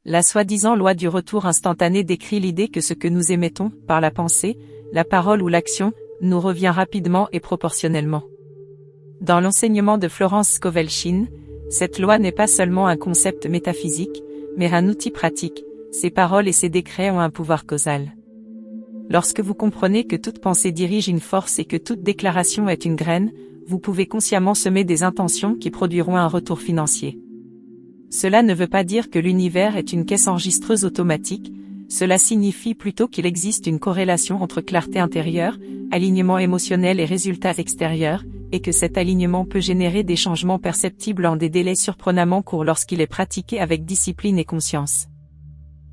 La soi-disant loi du retour instantané décrit l'idée que ce que nous émettons, par la pensée, la parole ou l'action, nous revient rapidement et proportionnellement. Dans l'enseignement de Florence Scovel-Shinn, cette loi n'est pas seulement un concept métaphysique, mais un outil pratique. Ses paroles et ses décrets ont un pouvoir causal. Lorsque vous comprenez que toute pensée dirige une force et que toute déclaration est une graine, vous pouvez consciemment semer des intentions qui produiront un retour financier. Cela ne veut pas dire que l'univers est une caisse enregistreuse automatique, cela signifie plutôt qu'il existe une corrélation entre clarté intérieure, alignement émotionnel et résultats extérieurs, et que cet alignement peut générer des changements perceptibles en des délais surprenamment courts lorsqu'il est pratiqué avec discipline et conscience.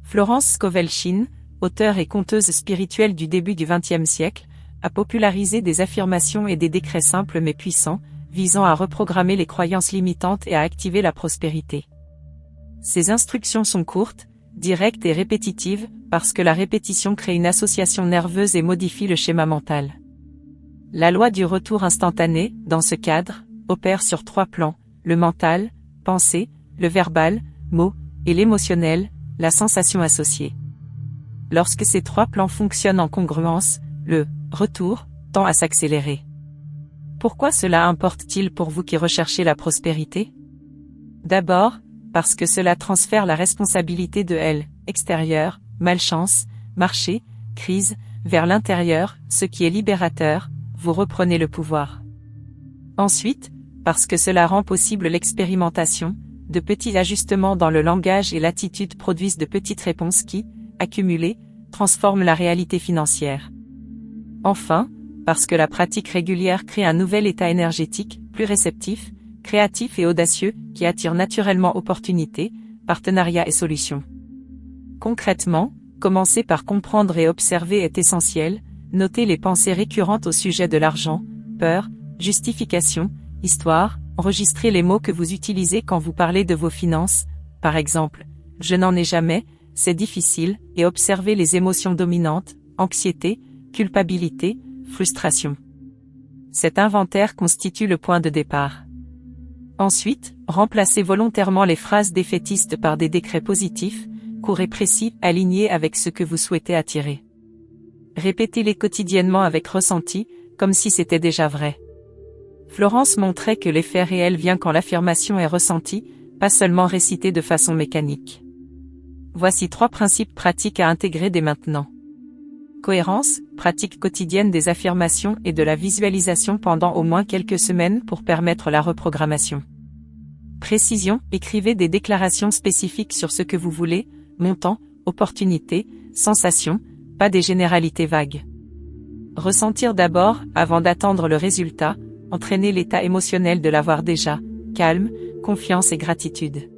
Florence Scovel-Shinn, auteure et conteuse spirituelle du début du XXe siècle, a popularisé des affirmations et des décrets simples mais puissants, visant à reprogrammer les croyances limitantes et à activer la prospérité. Ces instructions sont courtes, directes et répétitives, parce que la répétition crée une association nerveuse et modifie le schéma mental. La loi du retour instantané, dans ce cadre, opère sur 3 plans, le mental, pensée, le verbal, mot, et l'émotionnel, la sensation associée. Lorsque ces 3 plans fonctionnent en congruence, le retour tend à s'accélérer. Pourquoi cela importe-t-il pour vous qui recherchez la prospérité? D'abord, parce que cela transfère la responsabilité de extérieur, malchance, marché, crise, vers l'intérieur, ce qui est libérateur, vous reprenez le pouvoir. Ensuite, parce que cela rend possible l'expérimentation, de petits ajustements dans le langage et l'attitude produisent de petites réponses qui, accumulées, transforment la réalité financière. Enfin, parce que la pratique régulière crée un nouvel état énergétique, plus réceptif, créatif et audacieux, qui attire naturellement opportunités, partenariats et solutions. Concrètement, commencer par comprendre et observer est essentiel, notez les pensées récurrentes au sujet de l'argent, peur, justification, histoire, enregistrez les mots que vous utilisez quand vous parlez de vos finances, par exemple, je n'en ai jamais, c'est difficile, et observez les émotions dominantes, anxiété, culpabilité, frustration. Cet inventaire constitue le point de départ. Ensuite, remplacez volontairement les phrases défaitistes par des décrets positifs, courts et précis, alignés avec ce que vous souhaitez attirer. Répétez-les quotidiennement avec ressenti, comme si c'était déjà vrai. Florence montrait que l'effet réel vient quand l'affirmation est ressentie, pas seulement récitée de façon mécanique. Voici 3 principes pratiques à intégrer dès maintenant. Cohérence, pratique quotidienne des affirmations et de la visualisation pendant au moins quelques semaines pour permettre la reprogrammation. Précision, écrivez des déclarations spécifiques sur ce que vous voulez, montant, opportunité, sensation, pas des généralités vagues. Ressentir d'abord, avant d'attendre le résultat, entraîner l'état émotionnel de l'avoir déjà, calme, confiance et gratitude.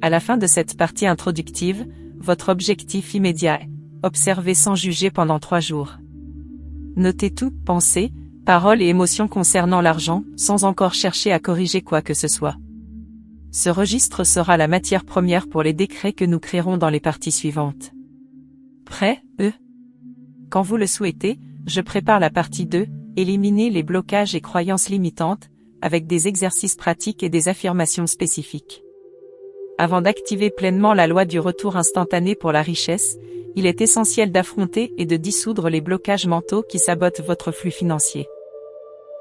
À la fin de cette partie introductive, votre objectif immédiat est observer sans juger pendant 3 jours. Notez tout, pensées, paroles et émotions concernant l'argent, sans encore chercher à corriger quoi que ce soit. Ce registre sera la matière première pour les décrets que nous créerons dans les parties suivantes. Prêt, Quand vous le souhaitez, je prépare la partie 2, éliminer les blocages et croyances limitantes, avec des exercices pratiques et des affirmations spécifiques. Avant d'activer pleinement la loi du retour instantané pour la richesse, il est essentiel d'affronter et de dissoudre les blocages mentaux qui sabotent votre flux financier.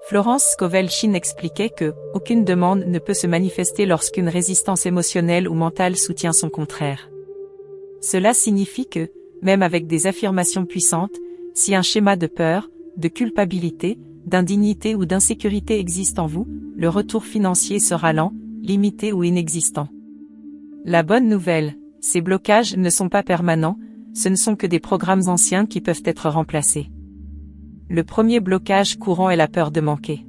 Florence Scovel-Shinn expliquait que aucune demande ne peut se manifester lorsqu'une résistance émotionnelle ou mentale soutient son contraire. Cela signifie que, même avec des affirmations puissantes, si un schéma de peur, de culpabilité, d'indignité ou d'insécurité existe en vous, le retour financier sera lent, limité ou inexistant. La bonne nouvelle, ces blocages ne sont pas permanents, ce ne sont que des programmes anciens qui peuvent être remplacés. Le premier blocage courant est la peur de manquer.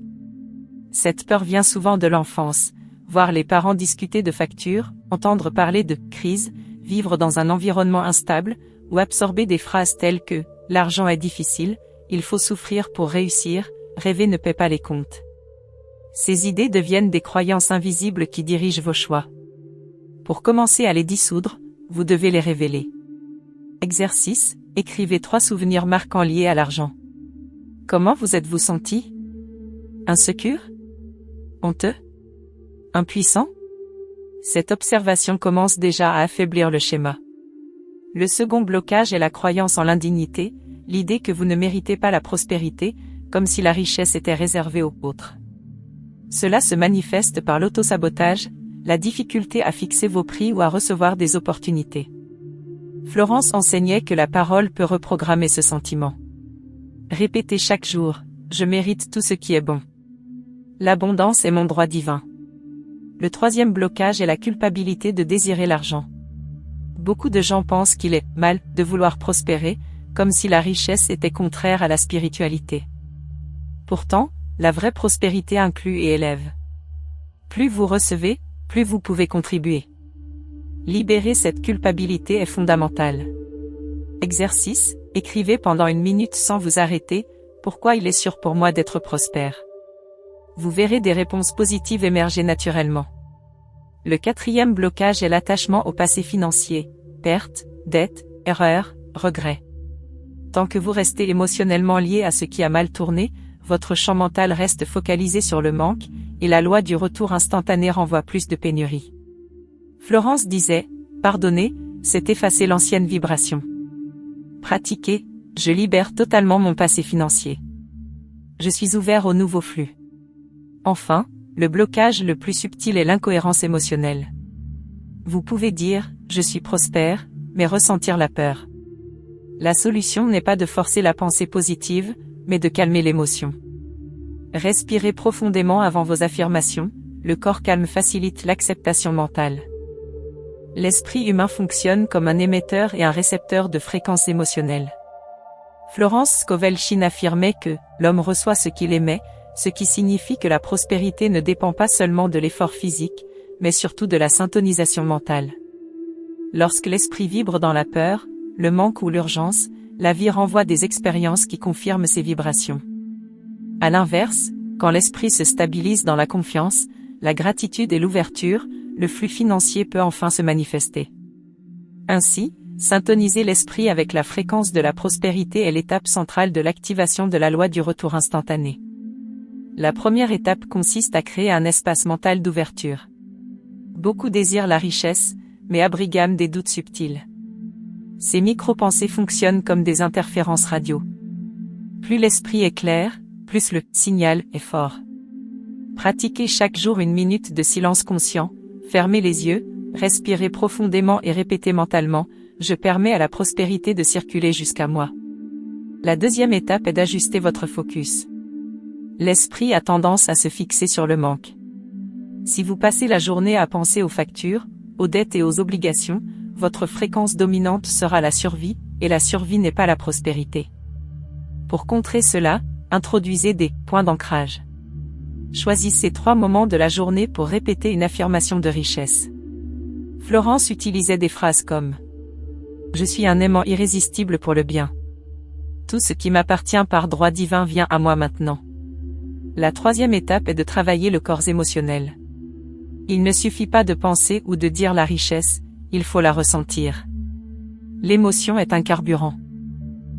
Cette peur vient souvent de l'enfance, voir les parents discuter de factures, entendre parler de crise, vivre dans un environnement instable, ou absorber des phrases telles que « l'argent est difficile »,« il faut souffrir pour réussir »,« rêver ne paie pas les comptes ». Ces idées deviennent des croyances invisibles qui dirigent vos choix. Pour commencer à les dissoudre, vous devez les révéler. Exercice, écrivez 3 souvenirs marquants liés à l'argent. Comment vous êtes-vous senti? Insécure? Honteux? Impuissant? Cette observation commence déjà à affaiblir le schéma. Le second blocage est la croyance en l'indignité, l'idée que vous ne méritez pas la prospérité, comme si la richesse était réservée aux autres. Cela se manifeste par l'autosabotage, la difficulté à fixer vos prix ou à recevoir des opportunités. Florence enseignait que la parole peut reprogrammer ce sentiment. Répétez chaque jour, je mérite tout ce qui est bon. L'abondance est mon droit divin. Le troisième blocage est la culpabilité de désirer l'argent. Beaucoup de gens pensent qu'il est mal de vouloir prospérer, comme si la richesse était contraire à la spiritualité. Pourtant, la vraie prospérité inclut et élève. Plus vous recevez, plus vous pouvez contribuer. Libérer cette culpabilité est fondamental. Exercice, écrivez pendant 1 minute sans vous arrêter, pourquoi il est sûr pour moi d'être prospère. Vous verrez des réponses positives émerger naturellement. Le quatrième blocage est l'attachement au passé financier, pertes, dettes, erreurs, regrets. Tant que vous restez émotionnellement lié à ce qui a mal tourné, votre champ mental reste focalisé sur le manque, et la loi du retour instantané renvoie plus de pénurie. Florence disait, pardonner, c'est effacer l'ancienne vibration. Pratiquer, je libère totalement mon passé financier. Je suis ouvert au nouveau flux. Enfin, le blocage le plus subtil est l'incohérence émotionnelle. Vous pouvez dire, je suis prospère, mais ressentir la peur. La solution n'est pas de forcer la pensée positive, mais de calmer l'émotion. Respirez profondément avant vos affirmations, le corps calme facilite l'acceptation mentale. L'esprit humain fonctionne comme un émetteur et un récepteur de fréquences émotionnelles. Florence Scovel Shinn affirmait que l'homme reçoit ce qu'il émet, ce qui signifie que la prospérité ne dépend pas seulement de l'effort physique, mais surtout de la syntonisation mentale. Lorsque l'esprit vibre dans la peur, le manque ou l'urgence, la vie renvoie des expériences qui confirment ces vibrations. À l'inverse, quand l'esprit se stabilise dans la confiance, la gratitude et l'ouverture, le flux financier peut enfin se manifester. Ainsi, syntoniser l'esprit avec la fréquence de la prospérité est l'étape centrale de l'activation de la loi du retour instantané. La première étape consiste à créer un espace mental d'ouverture. Beaucoup désirent la richesse, mais abrigament des doutes subtils. Ces micro-pensées fonctionnent comme des interférences radio. Plus l'esprit est clair, plus le signal est fort. Pratiquez chaque jour 1 minute de silence conscient, fermez les yeux, respirez profondément et répétez mentalement, je permets à la prospérité de circuler jusqu'à moi. La deuxième étape est d'ajuster votre focus. L'esprit a tendance à se fixer sur le manque. Si vous passez la journée à penser aux factures, aux dettes et aux obligations, votre fréquence dominante sera la survie, et la survie n'est pas la prospérité. Pour contrer cela, introduisez des points d'ancrage. Choisissez 3 moments de la journée pour répéter une affirmation de richesse. Florence utilisait des phrases comme « Je suis un aimant irrésistible pour le bien. Tout ce qui m'appartient par droit divin vient à moi maintenant. » La troisième étape est de travailler le corps émotionnel. Il ne suffit pas de penser ou de dire la richesse, il faut la ressentir. L'émotion est un carburant.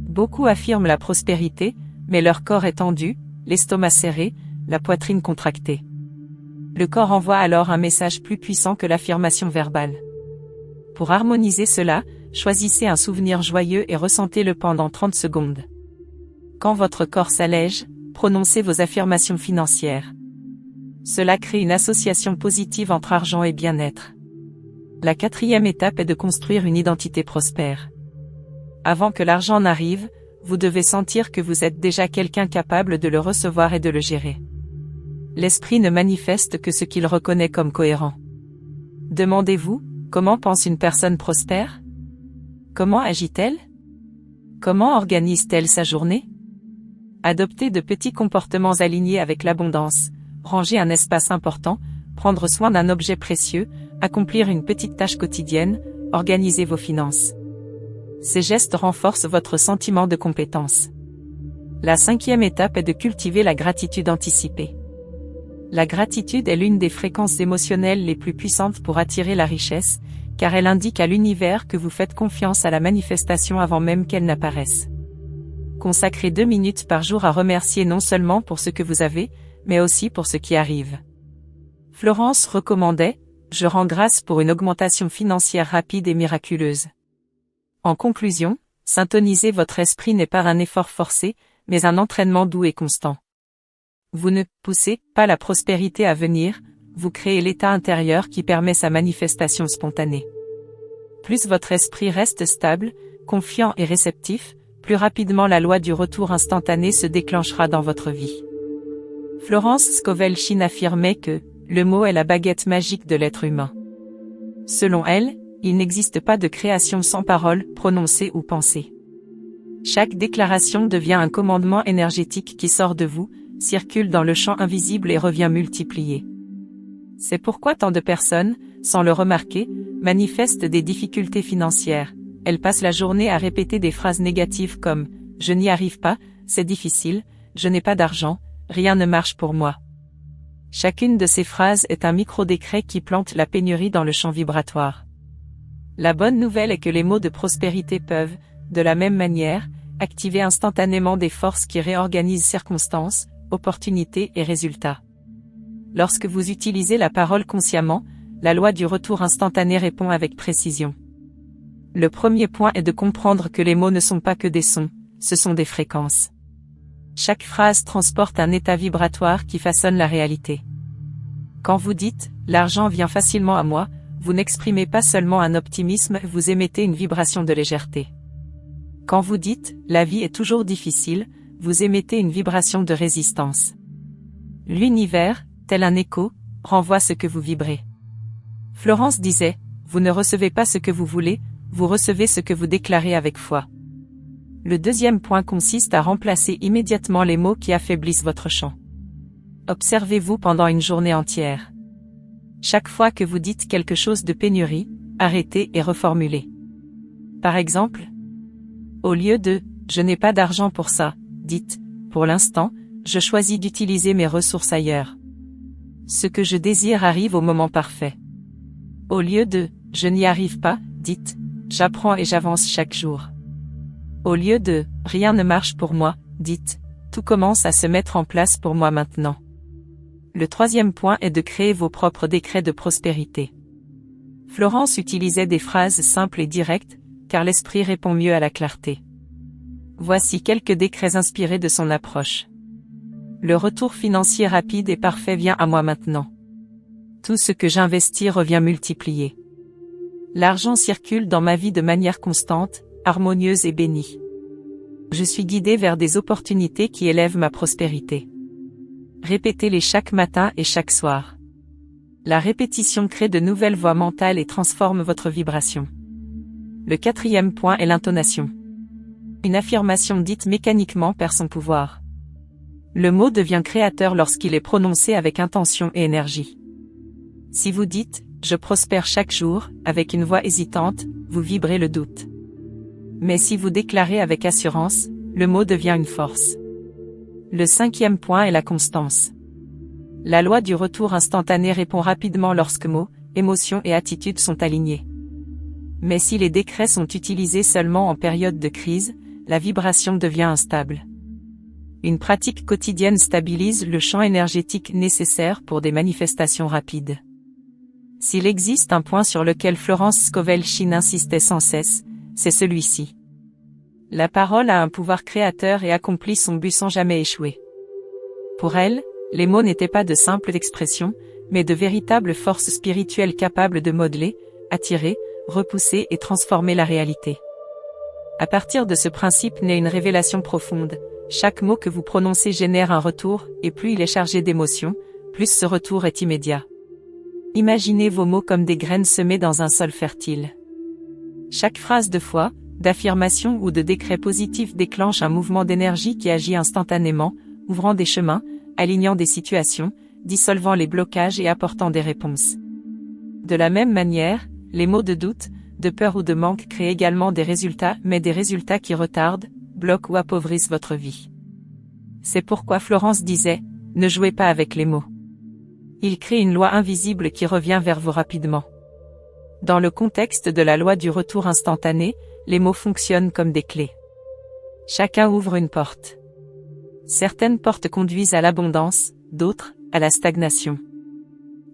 Beaucoup affirment la prospérité, mais leur corps est tendu, l'estomac serré, la poitrine contractée. Le corps envoie alors un message plus puissant que l'affirmation verbale. Pour harmoniser cela, choisissez un souvenir joyeux et ressentez-le pendant 30 secondes. Quand votre corps s'allège, prononcez vos affirmations financières. Cela crée une association positive entre argent et bien-être. La quatrième étape est de construire une identité prospère. Avant que l'argent n'arrive, vous devez sentir que vous êtes déjà quelqu'un capable de le recevoir et de le gérer. L'esprit ne manifeste que ce qu'il reconnaît comme cohérent. Demandez-vous, comment pense une personne prospère? Comment agit-elle? Comment organise-t-elle sa journée? Adopter de petits comportements alignés avec l'abondance, ranger un espace important, prendre soin d'un objet précieux, accomplir une petite tâche quotidienne, organiser vos finances. Ces gestes renforcent votre sentiment de compétence. La cinquième étape est de cultiver la gratitude anticipée. La gratitude est l'une des fréquences émotionnelles les plus puissantes pour attirer la richesse, car elle indique à l'univers que vous faites confiance à la manifestation avant même qu'elle n'apparaisse. Consacrez 2 minutes par jour à remercier non seulement pour ce que vous avez, mais aussi pour ce qui arrive. Florence recommandait, Je rends grâce pour une augmentation financière rapide et miraculeuse. En conclusion, syntoniser votre esprit n'est pas un effort forcé, mais un entraînement doux et constant. Vous ne poussez pas la prospérité à venir, vous créez l'état intérieur qui permet sa manifestation spontanée. Plus votre esprit reste stable, confiant et réceptif, plus rapidement la loi du retour instantané se déclenchera dans votre vie. Florence Scovel Shinn affirmait que le mot est la baguette magique de l'être humain. Selon elle, il n'existe pas de création sans parole, prononcée ou pensée. Chaque déclaration devient un commandement énergétique qui sort de vous, circule dans le champ invisible et revient multiplié. C'est pourquoi tant de personnes, sans le remarquer, manifestent des difficultés financières. Elles passent la journée à répéter des phrases négatives comme « Je n'y arrive pas, c'est difficile, je n'ai pas d'argent, rien ne marche pour moi ». Chacune de ces phrases est un micro-décret qui plante la pénurie dans le champ vibratoire. La bonne nouvelle est que les mots de prospérité peuvent, de la même manière, activer instantanément des forces qui réorganisent circonstances, opportunités et résultats. Lorsque vous utilisez la parole consciemment, la loi du retour instantané répond avec précision. Le premier point est de comprendre que les mots ne sont pas que des sons, ce sont des fréquences. Chaque phrase transporte un état vibratoire qui façonne la réalité. Quand vous dites « l'argent vient facilement à moi », vous n'exprimez pas seulement un optimisme, vous émettez une vibration de légèreté. Quand vous dites « la vie est toujours difficile », vous émettez une vibration de résistance. L'univers, tel un écho, renvoie ce que vous vibrez. Florence disait « Vous ne recevez pas ce que vous voulez, vous recevez ce que vous déclarez avec foi ». Le deuxième point consiste à remplacer immédiatement les mots qui affaiblissent votre champ. Observez-vous pendant une journée entière. Chaque fois que vous dites quelque chose de pénurie, arrêtez et reformulez. Par exemple, au lieu de « je n'ai pas d'argent pour ça », dites « pour l'instant, je choisis d'utiliser mes ressources ailleurs. Ce que je désire arrive au moment parfait. » Au lieu de « je n'y arrive pas », dites « j'apprends et j'avance chaque jour. » Au lieu de « rien ne marche pour moi », dites « tout commence à se mettre en place pour moi maintenant. » Le troisième point est de créer vos propres décrets de prospérité. Florence utilisait des phrases simples et directes, car l'esprit répond mieux à la clarté. Voici quelques décrets inspirés de son approche. Le retour financier rapide et parfait vient à moi maintenant. Tout ce que j'investis revient multiplié. L'argent circule dans ma vie de manière constante, harmonieuse et bénie. Je suis guidé vers des opportunités qui élèvent ma prospérité. Répétez-les chaque matin et chaque soir. La répétition crée de nouvelles voies mentales et transforme votre vibration. Le quatrième point est l'intonation. Une affirmation dite mécaniquement perd son pouvoir. Le mot devient créateur lorsqu'il est prononcé avec intention et énergie. Si vous dites « je prospère chaque jour » avec une voix hésitante, vous vibrez le doute. Mais si vous déclarez avec assurance, le mot devient une force. Le cinquième point est la constance. La loi du retour instantané répond rapidement lorsque mots, émotions et attitudes sont alignés. Mais si les décrets sont utilisés seulement en période de crise, la vibration devient instable. Une pratique quotidienne stabilise le champ énergétique nécessaire pour des manifestations rapides. S'il existe un point sur lequel Florence Scovel Shinn insistait sans cesse, c'est celui-ci. La parole a un pouvoir créateur et accomplit son but sans jamais échouer. Pour elle, les mots n'étaient pas de simples expressions, mais de véritables forces spirituelles capables de modeler, attirer, repousser et transformer la réalité. À partir de ce principe naît une révélation profonde. Chaque mot que vous prononcez génère un retour, et plus il est chargé d'émotion, plus ce retour est immédiat. Imaginez vos mots comme des graines semées dans un sol fertile. Chaque phrase de foi, d'affirmation ou de décret positif déclenche un mouvement d'énergie qui agit instantanément, ouvrant des chemins, alignant des situations, dissolvant les blocages et apportant des réponses. De la même manière, les mots de doute, de peur ou de manque créent également des résultats, mais des résultats qui retardent, bloquent ou appauvrissent votre vie. C'est pourquoi Florence disait, ne jouez pas avec les mots. Ils créent une loi invisible qui revient vers vous rapidement. Dans le contexte de la loi du retour instantané, les mots fonctionnent comme des clés. Chacun ouvre une porte. Certaines portes conduisent à l'abondance, d'autres, à la stagnation.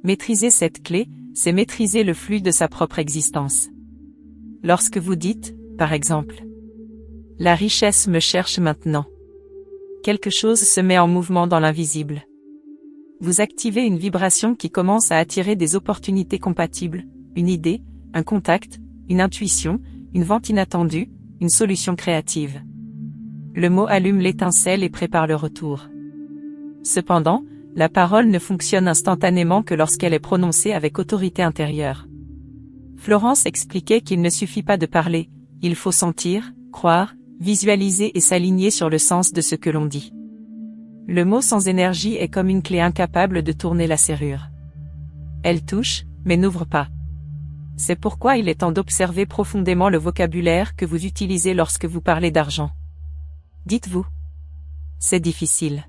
Maîtrisez cette clé, c'est maîtriser le flux de sa propre existence. Lorsque vous dites, par exemple, « La richesse me cherche maintenant », quelque chose se met en mouvement dans l'invisible. Vous activez une vibration qui commence à attirer des opportunités compatibles, une idée, un contact, une intuition, une vente inattendue, une solution créative. Le mot allume l'étincelle et prépare le retour. Cependant, la parole ne fonctionne instantanément que lorsqu'elle est prononcée avec autorité intérieure. Florence expliquait qu'il ne suffit pas de parler, il faut sentir, croire, visualiser et s'aligner sur le sens de ce que l'on dit. Le mot sans énergie est comme une clé incapable de tourner la serrure. Elle touche, mais n'ouvre pas. C'est pourquoi il est temps d'observer profondément le vocabulaire que vous utilisez lorsque vous parlez d'argent. Dites-vous. C'est difficile.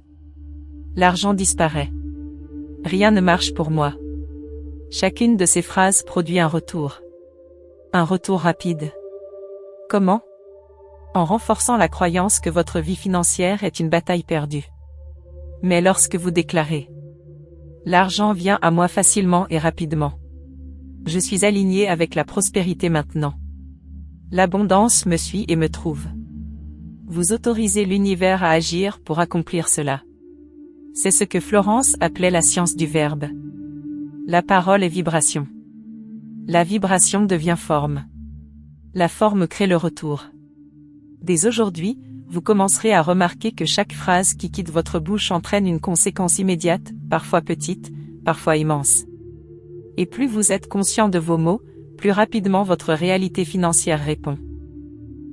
L'argent disparaît. Rien ne marche pour moi. Chacune de ces phrases produit un retour. Un retour rapide. Comment? En renforçant la croyance que votre vie financière est une bataille perdue. Mais lorsque vous déclarez « L'argent vient à moi facilement et rapidement. Je suis aligné avec la prospérité maintenant. L'abondance me suit et me trouve. » Vous autorisez l'univers à agir pour accomplir cela. C'est ce que Florence appelait la science du verbe. La parole est vibration. La vibration devient forme. La forme crée le retour. Dès aujourd'hui, vous commencerez à remarquer que chaque phrase qui quitte votre bouche entraîne une conséquence immédiate, parfois petite, parfois immense. Et plus vous êtes conscient de vos mots, plus rapidement votre réalité financière répond.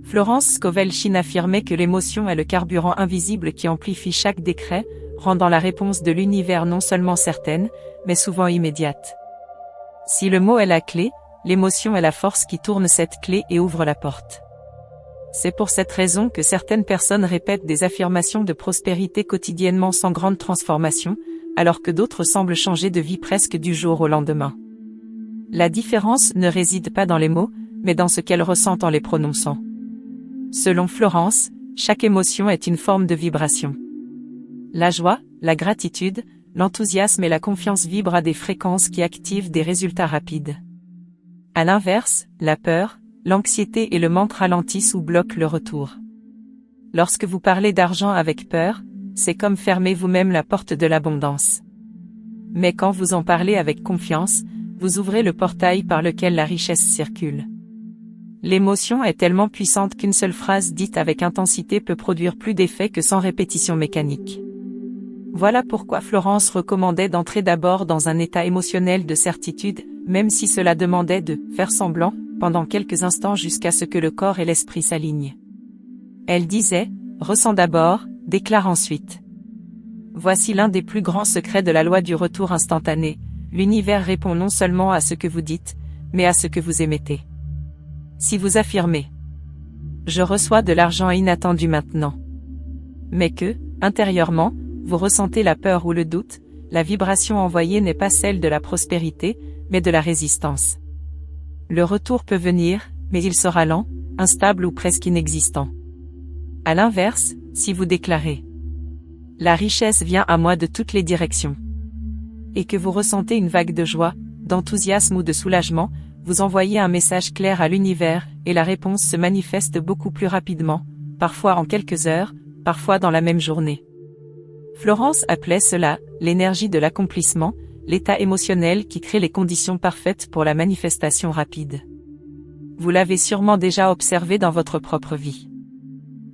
Florence Scovel-Shinn affirmait que l'émotion est le carburant invisible qui amplifie chaque décret, rendant la réponse de l'univers non seulement certaine, mais souvent immédiate. Si le mot est la clé, l'émotion est la force qui tourne cette clé et ouvre la porte. C'est pour cette raison que certaines personnes répètent des affirmations de prospérité quotidiennement sans grande transformation, alors que d'autres semblent changer de vie presque du jour au lendemain. La différence ne réside pas dans les mots, mais dans ce qu'elles ressentent en les prononçant. Selon Florence, chaque émotion est une forme de vibration. La joie, la gratitude, l'enthousiasme et la confiance vibrent à des fréquences qui activent des résultats rapides. À l'inverse, la peur, l'anxiété et le manque ralentissent ou bloquent le retour. Lorsque vous parlez d'argent avec peur, c'est comme fermer vous-même la porte de l'abondance. Mais quand vous en parlez avec confiance, vous ouvrez le portail par lequel la richesse circule. L'émotion est tellement puissante qu'une seule phrase dite avec intensité peut produire plus d'effet que sans répétition mécanique. Voilà pourquoi Florence recommandait d'entrer d'abord dans un état émotionnel de certitude, même si cela demandait de faire semblant, pendant quelques instants jusqu'à ce que le corps et l'esprit s'alignent. Elle disait, ressens d'abord, déclare ensuite. Voici l'un des plus grands secrets de la loi du retour instantané, l'univers répond non seulement à ce que vous dites, mais à ce que vous émettez. Si vous affirmez « Je reçois de l'argent inattendu maintenant », mais que, intérieurement, vous ressentez la peur ou le doute, la vibration envoyée n'est pas celle de la prospérité, mais de la résistance. Le retour peut venir, mais il sera lent, instable ou presque inexistant. À l'inverse, si vous déclarez « La richesse vient à moi de toutes les directions » et que vous ressentez une vague de joie, d'enthousiasme ou de soulagement, vous envoyez un message clair à l'univers, et la réponse se manifeste beaucoup plus rapidement, parfois en quelques heures, parfois dans la même journée. Florence appelait cela « l'énergie de l'accomplissement », l'état émotionnel qui crée les conditions parfaites pour la manifestation rapide. Vous l'avez sûrement déjà observé dans votre propre vie.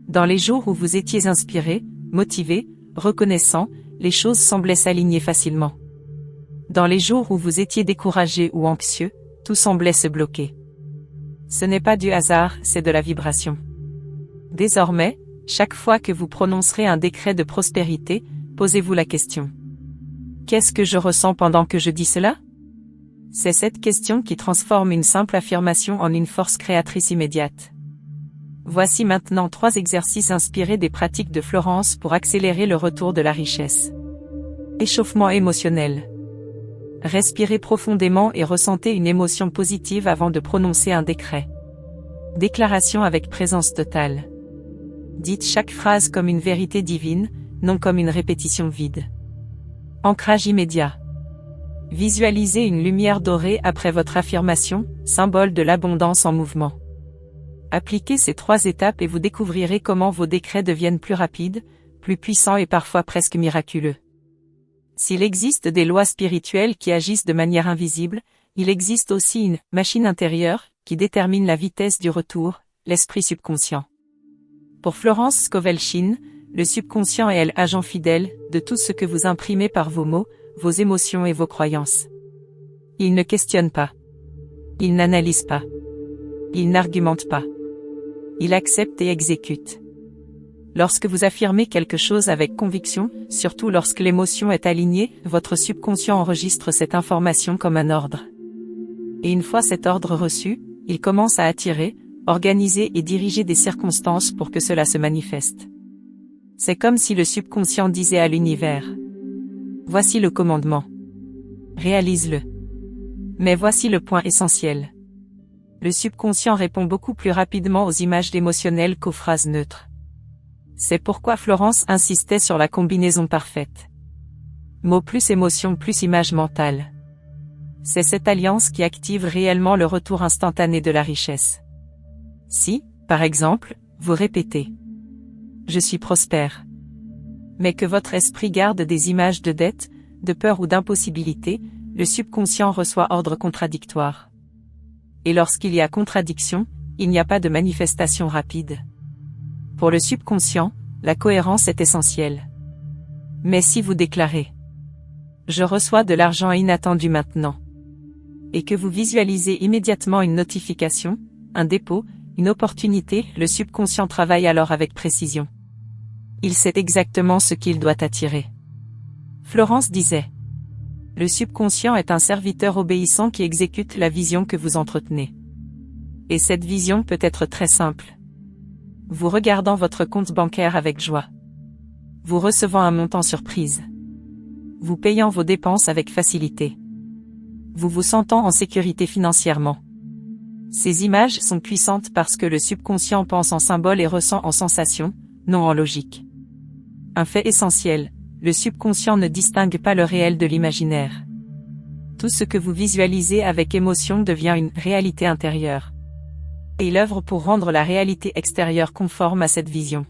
Dans les jours où vous étiez inspiré, motivé, reconnaissant, les choses semblaient s'aligner facilement. Dans les jours où vous étiez découragé ou anxieux, tout semblait se bloquer. Ce n'est pas du hasard, c'est de la vibration. Désormais, chaque fois que vous prononcerez un décret de prospérité, posez-vous la question. Qu'est-ce que je ressens pendant que je dis cela? C'est cette question qui transforme une simple affirmation en une force créatrice immédiate. Voici maintenant 3 exercices inspirés des pratiques de Florence pour accélérer le retour de la richesse. Échauffement émotionnel. Respirez profondément et ressentez une émotion positive avant de prononcer un décret. Déclaration avec présence totale. Dites chaque phrase comme une vérité divine, non comme une répétition vide. Ancrage immédiat. Visualisez une lumière dorée après votre affirmation, symbole de l'abondance en mouvement. Appliquez ces 3 étapes et vous découvrirez comment vos décrets deviennent plus rapides, plus puissants et parfois presque miraculeux. S'il existe des lois spirituelles qui agissent de manière invisible, il existe aussi une machine intérieure qui détermine la vitesse du retour, l'esprit subconscient. Pour Florence Scovel-Shinn, le subconscient est l'agent fidèle de tout ce que vous imprimez par vos mots, vos émotions et vos croyances. Il ne questionne pas. Il n'analyse pas. Il n'argumente pas. Il accepte et exécute. Lorsque vous affirmez quelque chose avec conviction, surtout lorsque l'émotion est alignée, votre subconscient enregistre cette information comme un ordre. Et une fois cet ordre reçu, il commence à attirer, organiser et diriger des circonstances pour que cela se manifeste. C'est comme si le subconscient disait à l'univers: voici le commandement. Réalise-le. Mais voici le point essentiel. Le subconscient répond beaucoup plus rapidement aux images émotionnelles qu'aux phrases neutres. C'est pourquoi Florence insistait sur la combinaison parfaite. Mots plus émotion plus image mentale. C'est cette alliance qui active réellement le retour instantané de la richesse. Si, par exemple, vous répétez « Je suis prospère », mais que votre esprit garde des images de dette, de peur ou d'impossibilité, le subconscient reçoit ordre contradictoire. Et lorsqu'il y a contradiction, il n'y a pas de manifestation rapide. Pour le subconscient, la cohérence est essentielle. Mais si vous déclarez « Je reçois de l'argent inattendu maintenant », et que vous visualisez immédiatement une notification, un dépôt, une opportunité, le subconscient travaille alors avec précision. Il sait exactement ce qu'il doit attirer. Florence disait: le subconscient est un serviteur obéissant qui exécute la vision que vous entretenez. Et cette vision peut être très simple. Vous regardant votre compte bancaire avec joie. Vous recevant un montant surprise. Vous payant vos dépenses avec facilité. Vous vous sentant en sécurité financièrement. Ces images sont puissantes parce que le subconscient pense en symboles et ressent en sensations, non en logique. Un fait essentiel, le subconscient ne distingue pas le réel de l'imaginaire. Tout ce que vous visualisez avec émotion devient une réalité intérieure. Et il œuvre pour rendre la réalité extérieure conforme à cette vision.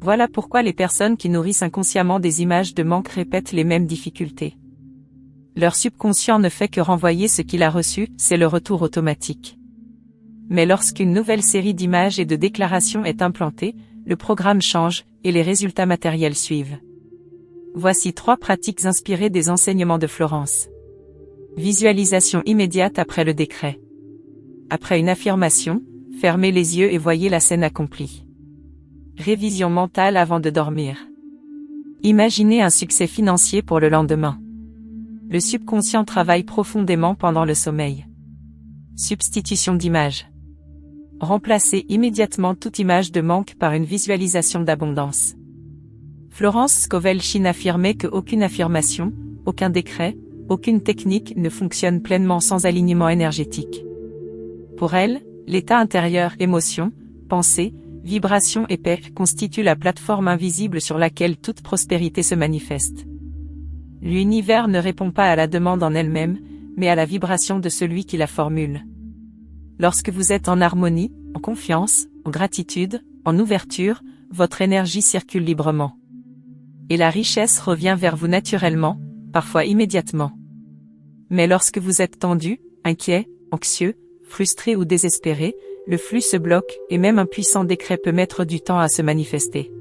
Voilà pourquoi les personnes qui nourrissent inconsciemment des images de manque répètent les mêmes difficultés. Leur subconscient ne fait que renvoyer ce qu'il a reçu, c'est le retour automatique. Mais lorsqu'une nouvelle série d'images et de déclarations est implantée, le programme change, et les résultats matériels suivent. Voici 3 pratiques inspirées des enseignements de Florence. Visualisation immédiate après le décret. Après une affirmation, fermez les yeux et voyez la scène accomplie. Révision mentale avant de dormir. Imaginez un succès financier pour le lendemain. Le subconscient travaille profondément pendant le sommeil. Substitution d'images. Remplacez immédiatement toute image de manque par une visualisation d'abondance. Florence Scovel-Shinn affirmait qu'aucune affirmation, aucun décret, aucune technique ne fonctionne pleinement sans alignement énergétique. Pour elle, l'état intérieur, émotion, pensée, vibration et paix constituent la plateforme invisible sur laquelle toute prospérité se manifeste. L'univers ne répond pas à la demande en elle-même, mais à la vibration de celui qui la formule. Lorsque vous êtes en harmonie, en confiance, en gratitude, en ouverture, votre énergie circule librement. Et la richesse revient vers vous naturellement, parfois immédiatement. Mais lorsque vous êtes tendu, inquiet, anxieux, frustré ou désespéré, le flux se bloque et même un puissant décret peut mettre du temps à se manifester.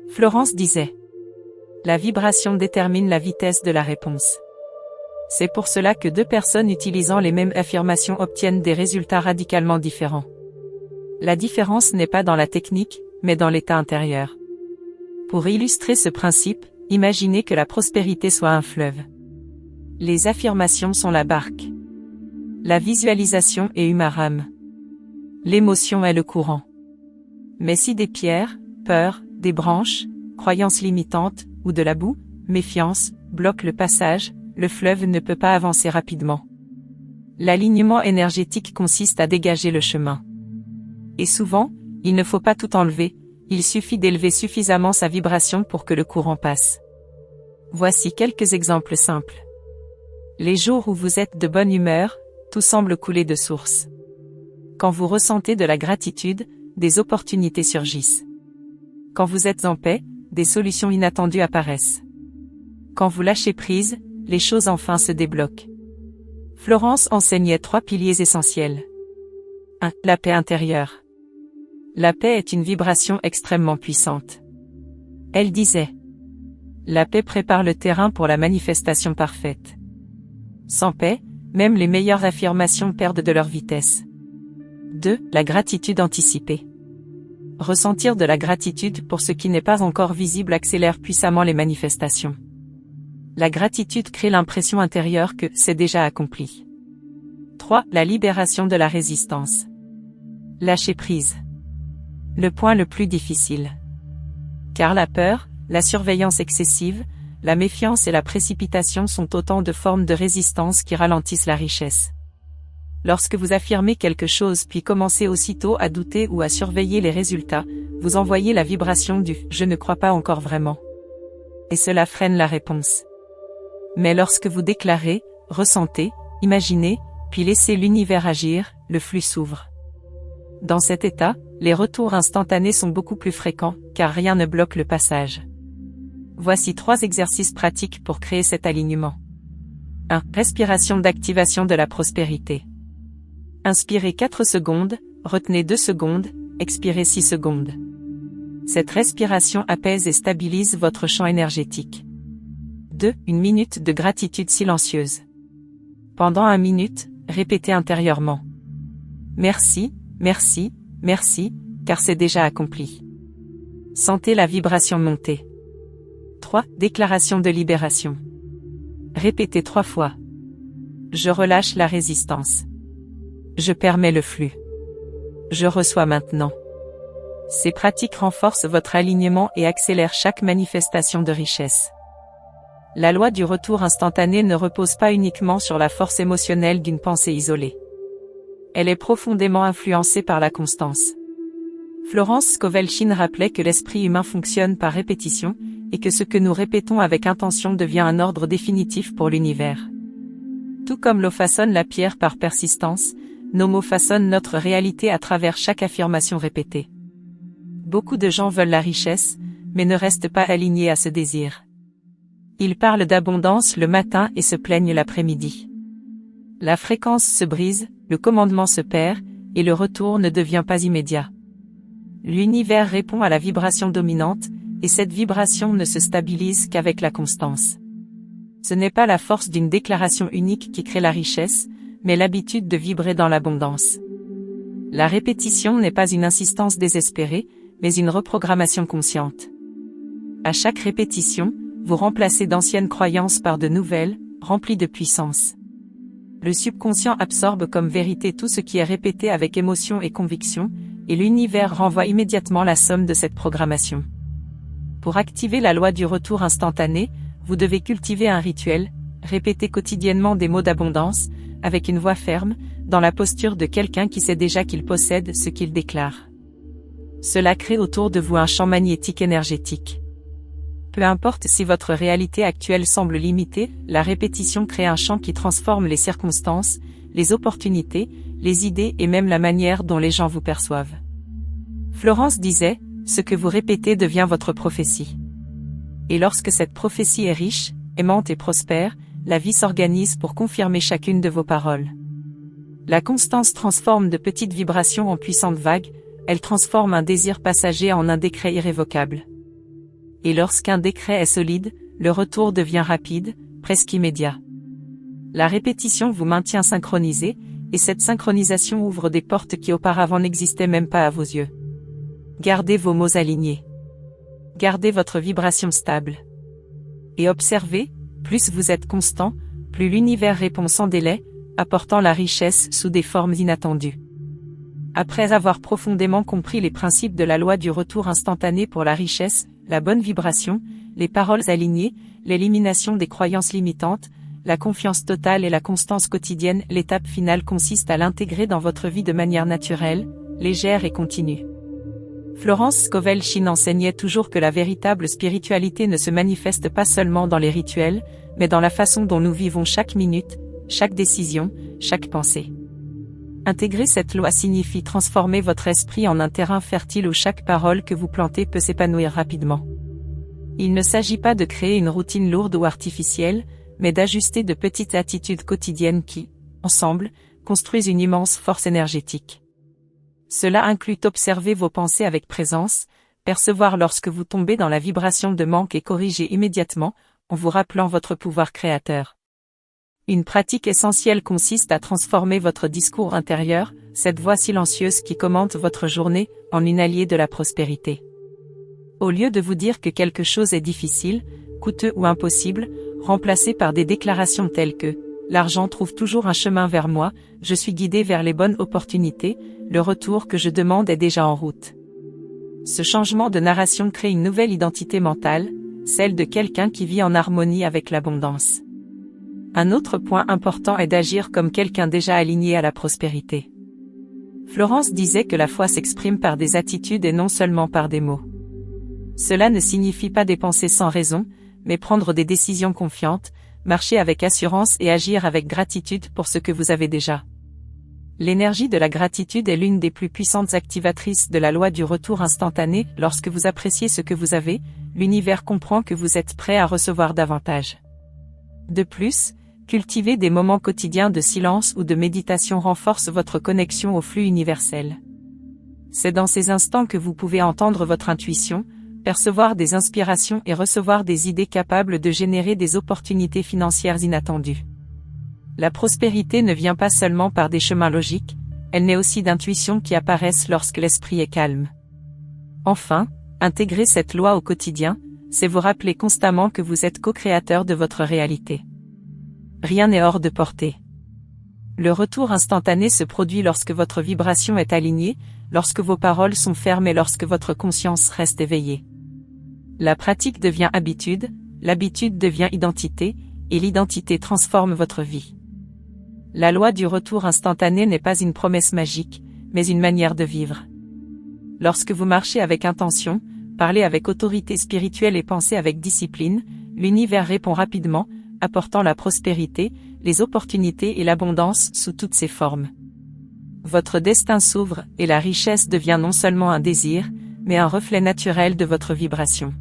Florence disait: la vibration détermine la vitesse de la réponse. C'est pour cela que 2 personnes utilisant les mêmes affirmations obtiennent des résultats radicalement différents. La différence n'est pas dans la technique, mais dans l'état intérieur. Pour illustrer ce principe, imaginez que la prospérité soit un fleuve. Les affirmations sont la barque. La visualisation est une rame. L'émotion est le courant. Mais si des pierres, peurs, des branches, croyances limitantes, ou de la boue, méfiance, bloquent le passage, le fleuve ne peut pas avancer rapidement. L'alignement énergétique consiste à dégager le chemin. Et souvent, il ne faut pas tout enlever, il suffit d'élever suffisamment sa vibration pour que le courant passe. Voici quelques exemples simples. Les jours où vous êtes de bonne humeur, tout semble couler de source. Quand vous ressentez de la gratitude, des opportunités surgissent. Quand vous êtes en paix, des solutions inattendues apparaissent. Quand vous lâchez prise, les choses enfin se débloquent. Florence enseignait 3 piliers essentiels. 1. La paix intérieure. La paix est une vibration extrêmement puissante. Elle disait: la paix prépare le terrain pour la manifestation parfaite. Sans paix, même les meilleures affirmations perdent de leur vitesse. 2. La gratitude anticipée. Ressentir de la gratitude pour ce qui n'est pas encore visible accélère puissamment les manifestations. La gratitude crée l'impression intérieure que c'est déjà accompli. 3. La libération de la résistance. Lâcher prise. Le point le plus difficile. Car la peur, la surveillance excessive, la méfiance et la précipitation sont autant de formes de résistance qui ralentissent la richesse. Lorsque vous affirmez quelque chose puis commencez aussitôt à douter ou à surveiller les résultats, vous envoyez la vibration du « je ne crois pas encore vraiment ». Et cela freine la réponse. Mais lorsque vous déclarez, ressentez, imaginez, puis laissez l'univers agir, le flux s'ouvre. Dans cet état, les retours instantanés sont beaucoup plus fréquents, car rien ne bloque le passage. Voici 3 exercices pratiques pour créer cet alignement. 1. Respiration d'activation de la prospérité. Inspirez 4 secondes, retenez 2 secondes, expirez 6 secondes. Cette respiration apaise et stabilise votre champ énergétique. 2. Une minute de gratitude silencieuse. Pendant 1 minute, répétez intérieurement: merci, merci, merci, car c'est déjà accompli. Sentez la vibration monter. 3. Déclaration de libération. Répétez 3 fois. Je relâche la résistance. Je permets le flux. Je reçois maintenant. Ces pratiques renforcent votre alignement et accélèrent chaque manifestation de richesse. La loi du retour instantané ne repose pas uniquement sur la force émotionnelle d'une pensée isolée. Elle est profondément influencée par la constance. Florence Scovel-Shinn rappelait que l'esprit humain fonctionne par répétition, et que ce que nous répétons avec intention devient un ordre définitif pour l'univers. Tout comme l'eau façonne la pierre par persistance, nos mots façonnent notre réalité à travers chaque affirmation répétée. Beaucoup de gens veulent la richesse, mais ne restent pas alignés à ce désir. Ils parlent d'abondance le matin et se plaignent l'après-midi. La fréquence se brise, le commandement se perd, et le retour ne devient pas immédiat. L'univers répond à la vibration dominante, et cette vibration ne se stabilise qu'avec la constance. Ce n'est pas la force d'une déclaration unique qui crée la richesse, mais l'habitude de vibrer dans l'abondance. La répétition n'est pas une insistance désespérée, mais une reprogrammation consciente. À chaque répétition, vous remplacez d'anciennes croyances par de nouvelles, remplies de puissance. Le subconscient absorbe comme vérité tout ce qui est répété avec émotion et conviction, et l'univers renvoie immédiatement la somme de cette programmation. Pour activer la loi du retour instantané, vous devez cultiver un rituel, répéter quotidiennement des mots d'abondance, avec une voix ferme, dans la posture de quelqu'un qui sait déjà qu'il possède ce qu'il déclare. Cela crée autour de vous un champ magnétique énergétique. Peu importe si votre réalité actuelle semble limitée, la répétition crée un champ qui transforme les circonstances, les opportunités, les idées et même la manière dont les gens vous perçoivent. Florence disait, « Ce que vous répétez devient votre prophétie. » Et lorsque cette prophétie est riche, aimante et prospère, la vie s'organise pour confirmer chacune de vos paroles. La constance transforme de petites vibrations en puissantes vagues, elle transforme un désir passager en un décret irrévocable. Et lorsqu'un décret est solide, le retour devient rapide, presque immédiat. La répétition vous maintient synchronisé, et cette synchronisation ouvre des portes qui auparavant n'existaient même pas à vos yeux. Gardez vos mots alignés. Gardez votre vibration stable. Et observez, plus vous êtes constant, plus l'univers répond sans délai, apportant la richesse sous des formes inattendues. Après avoir profondément compris les principes de la loi du retour instantané pour la richesse, la bonne vibration, les paroles alignées, l'élimination des croyances limitantes, la confiance totale et la constance quotidienne, l'étape finale consiste à l'intégrer dans votre vie de manière naturelle, légère et continue. Florence Scovel Shinn enseignait toujours que la véritable spiritualité ne se manifeste pas seulement dans les rituels, mais dans la façon dont nous vivons chaque minute, chaque décision, chaque pensée. Intégrer cette loi signifie transformer votre esprit en un terrain fertile où chaque parole que vous plantez peut s'épanouir rapidement. Il ne s'agit pas de créer une routine lourde ou artificielle, mais d'ajuster de petites attitudes quotidiennes qui, ensemble, construisent une immense force énergétique. Cela inclut observer vos pensées avec présence, percevoir lorsque vous tombez dans la vibration de manque et corriger immédiatement, en vous rappelant votre pouvoir créateur. Une pratique essentielle consiste à transformer votre discours intérieur, cette voix silencieuse qui commente votre journée, en une alliée de la prospérité. Au lieu de vous dire que quelque chose est difficile, coûteux ou impossible, remplacez par des déclarations telles que « L'argent trouve toujours un chemin vers moi, je suis guidé vers les bonnes opportunités, le retour que je demande est déjà en route. » Ce changement de narration crée une nouvelle identité mentale, celle de quelqu'un qui vit en harmonie avec l'abondance. Un autre point important est d'agir comme quelqu'un déjà aligné à la prospérité. Florence disait que la foi s'exprime par des attitudes et non seulement par des mots. Cela ne signifie pas dépenser sans raison, mais prendre des décisions confiantes, marcher avec assurance et agir avec gratitude pour ce que vous avez déjà. L'énergie de la gratitude est l'une des plus puissantes activatrices de la loi du retour instantané. Lorsque vous appréciez ce que vous avez, l'univers comprend que vous êtes prêt à recevoir davantage. De plus, cultiver des moments quotidiens de silence ou de méditation renforce votre connexion au flux universel. C'est dans ces instants que vous pouvez entendre votre intuition, percevoir des inspirations et recevoir des idées capables de générer des opportunités financières inattendues. La prospérité ne vient pas seulement par des chemins logiques, elle naît aussi d'intuitions qui apparaissent lorsque l'esprit est calme. Enfin, intégrer cette loi au quotidien, c'est vous rappeler constamment que vous êtes co-créateur de votre réalité. Rien n'est hors de portée. Le retour instantané se produit lorsque votre vibration est alignée, lorsque vos paroles sont fermes et lorsque votre conscience reste éveillée. La pratique devient habitude, l'habitude devient identité, et l'identité transforme votre vie. La loi du retour instantané n'est pas une promesse magique, mais une manière de vivre. Lorsque vous marchez avec intention, parlez avec autorité spirituelle et pensez avec discipline, l'univers répond rapidement, apportant la prospérité, les opportunités et l'abondance sous toutes ses formes. Votre destin s'ouvre et la richesse devient non seulement un désir, mais un reflet naturel de votre vibration.